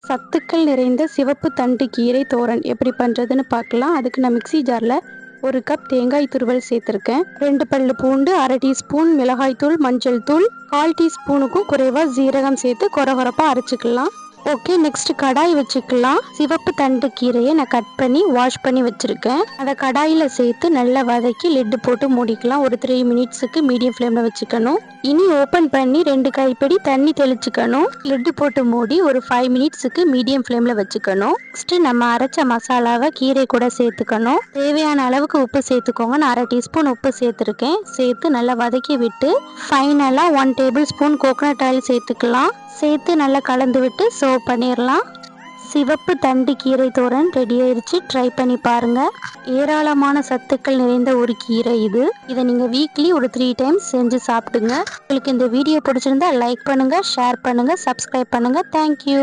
சத்துக்கள் நிறைந்த சிவப்பு தண்டு கீரை தோரன் எப்படி பண்ணுறதுன்னு பார்க்கலாம். அதுக்கு நான் மிக்ஸி ஜாரில் 1 கப் தேங்காய் துருவல் சேர்த்துருக்கேன். 2 பல்லு பூண்டு, 1/2 டீஸ்பூன் மிளகாய் தூள், மஞ்சள் தூள், 1/4 டீஸ்பூனுக்கும் குறைவாக ஜீரகம் சேர்த்து கொரகொரப்பாக அரைச்சிக்கலாம். ஓகே, நெக்ஸ்ட் கடாய் வச்சுக்கலாம். சிவப்பு தண்டு கீரையை நான் கட் பண்ணி வாஷ் பண்ணி வச்சுருக்கேன். அதை கடாயில் சேர்த்து நல்லா வதக்கி லிட்டு போட்டு மூடிக்கலாம். ஒரு 3 மினிட்ஸுக்கு மீடியம் ஃப்ளேமில் வச்சுக்கணும். இனி ஓப்பன் பண்ணி 2 கைப்பிடி தண்ணி தெளிச்சுக்கணும். லிட்டு போட்டு மூடி ஒரு 5 மினிட்ஸுக்கு மீடியம் ஃப்ளேமில் வச்சுக்கணும். நெக்ஸ்ட்டு நம்ம அரைச்ச மசாலாவை கீரை கூட சேர்த்துக்கணும். தேவையான அளவுக்கு உப்பு சேர்த்துக்கோங்க. நான் 1/2 டீஸ்பூன் உப்பு சேர்த்துருக்கேன். சேர்த்து நல்லா வதக்கி விட்டு ஃபைனலாக 1 டேபிள் ஸ்பூன் கோகோனட் ஆயில் சேர்த்துக்கலாம். சேர்த்து நல்லா கலந்து விட்டு சர்வ் பண்ணிடலாம். சிவப்பு தண்டு கீரை தோரன் ரெடி ஆயிடுச்சு. ட்ரை பண்ணி பாருங்க. ஏராளமான சத்துக்கள் நிறைந்த ஒரு கீரை இது. இதை நீங்கள் வீக்லி ஒரு 3 டைம்ஸ் செஞ்சு சாப்பிடுங்க. உங்களுக்கு இந்த வீடியோ பிடிச்சிருந்தா லைக் பண்ணுங்க, ஷேர் பண்ணுங்க, சப்ஸ்கிரைப் பண்ணுங்க. தேங்க்யூ.